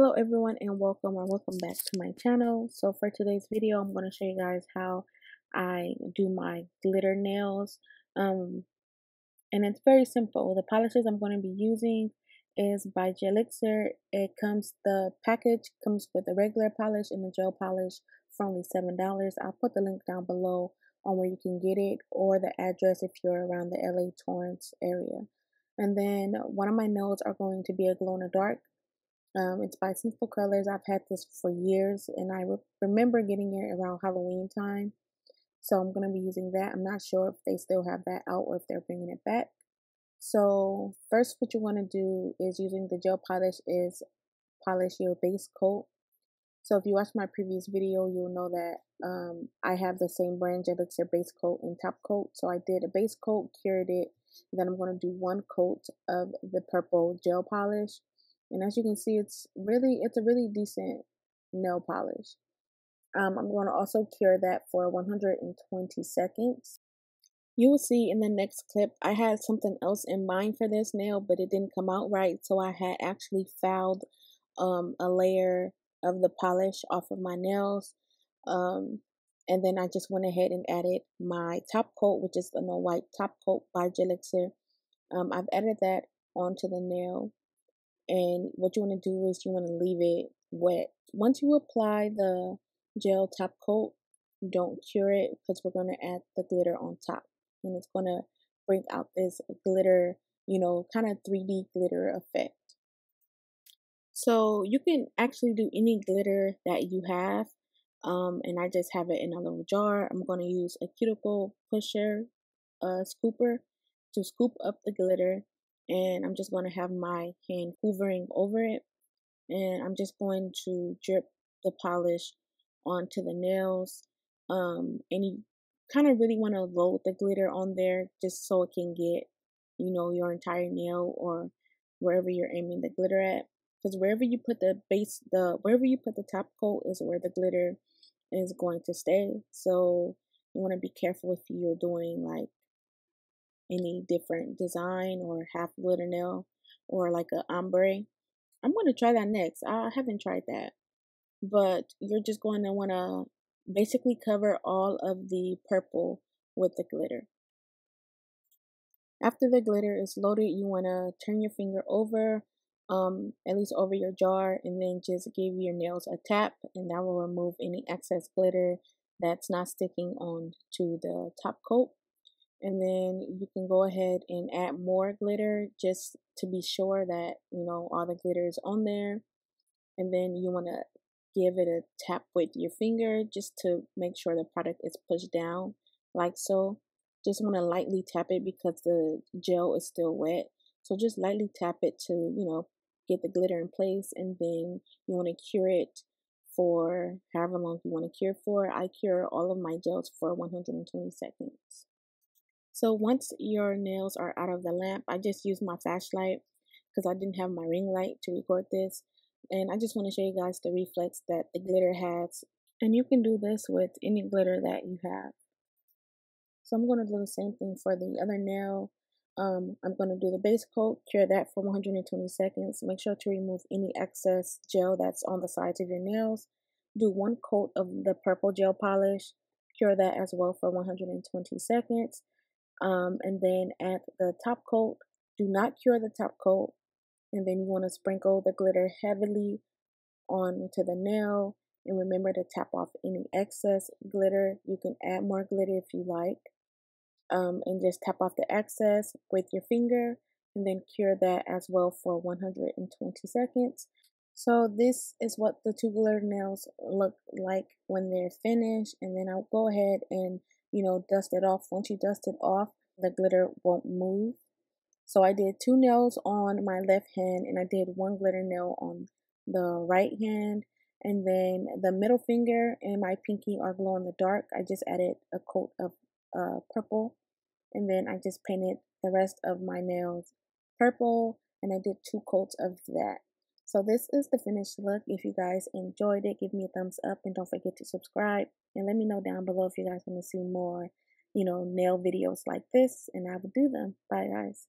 Hello everyone and welcome back to my channel. So for today's video I'm going to show you guys how I do my glitter nails, and it's very simple. The polishes I'm going to be using is by Gelixer. The package comes with a regular polish and a gel polish for only $7. I'll put the link down below on where you can get it, or the address if you're around the LA Torrance area. And then one of my nails are going to be a glow in the dark. It's by Simple Colors. I've had this for years, and I remember getting it around Halloween time. So I'm going to be using that. I'm not sure if they still have that out or if they're bringing it back. So first, what you want to do is, using the gel polish, is polish your base coat. So if you watched my previous video, you'll know that I have the same brand, Gelixer base coat and top coat. So I did a base coat, cured it, then I'm going to do one coat of the purple gel polish. And as you can see, it's a really decent nail polish. I'm going to also cure that for 120 seconds. You will see in the next clip, I had something else in mind for this nail, but it didn't come out right. So I had actually fouled a layer of the polish off of my nails. And then I just went ahead and added my top coat, which is the No White top coat by Gelixer. I've added that onto the nail. And what you want to do is you want to leave it wet. Once you apply the gel top coat, don't cure it, because we're going to add the glitter on top. And it's going to bring out this glitter, kind of 3D glitter effect. So you can actually do any glitter that you have. And I just have it in a little jar. I'm going to use a cuticle pusher scooper to scoop up the glitter. And I'm just going to have my hand hovering over it. And I'm just going to drip the polish onto the nails. And you kind of really want to load the glitter on there just so it can get, your entire nail or wherever you're aiming the glitter at. Because wherever you put wherever you put the top coat is where the glitter is going to stay. So you want to be careful if you're doing like any different design or half glitter nail or like a ombre. I'm going to try that next. I haven't tried that. But you're just going to want to basically cover all of the purple with the glitter. After the glitter is loaded, you want to turn your finger over, at least over your jar, and then just give your nails a tap, and that will remove any excess glitter that's not sticking on to the top coat. And then you can go ahead and add more glitter just to be sure that, all the glitter is on there. And then you want to give it a tap with your finger just to make sure the product is pushed down like so. Just want to lightly tap it because the gel is still wet. So just lightly tap it to, get the glitter in place. And then you want to cure it for however long you want to cure for. I cure all of my gels for 120 seconds. So once your nails are out of the lamp, I just used my flashlight because I didn't have my ring light to record this. And I just want to show you guys the reflex that the glitter has. And you can do this with any glitter that you have. So I'm going to do the same thing for the other nail. I'm going to do the base coat, cure that for 120 seconds. Make sure to remove any excess gel that's on the sides of your nails. Do one coat of the purple gel polish, cure that as well for 120 seconds. And then add the top coat. Do not cure the top coat. And then you want to sprinkle the glitter heavily onto the nail. And remember to tap off any excess glitter. You can add more glitter if you like. And just tap off the excess with your finger. And then cure that as well for 120 seconds. So this is what the two glitter nails look like when they're finished. And then I'll go ahead and dust it off. Once you dust it off, the glitter won't move. So I did two nails on my left hand, and I did one glitter nail on the right hand. And then the middle finger and my pinky are glow in the dark. I just added a coat of purple, and then I just painted the rest of my nails purple, and I did two coats of that. So this is the finished look. If you guys enjoyed it, give me a thumbs up, and don't forget to subscribe. And let me know down below if you guys want to see more, nail videos like this, and I will do them. Bye, guys.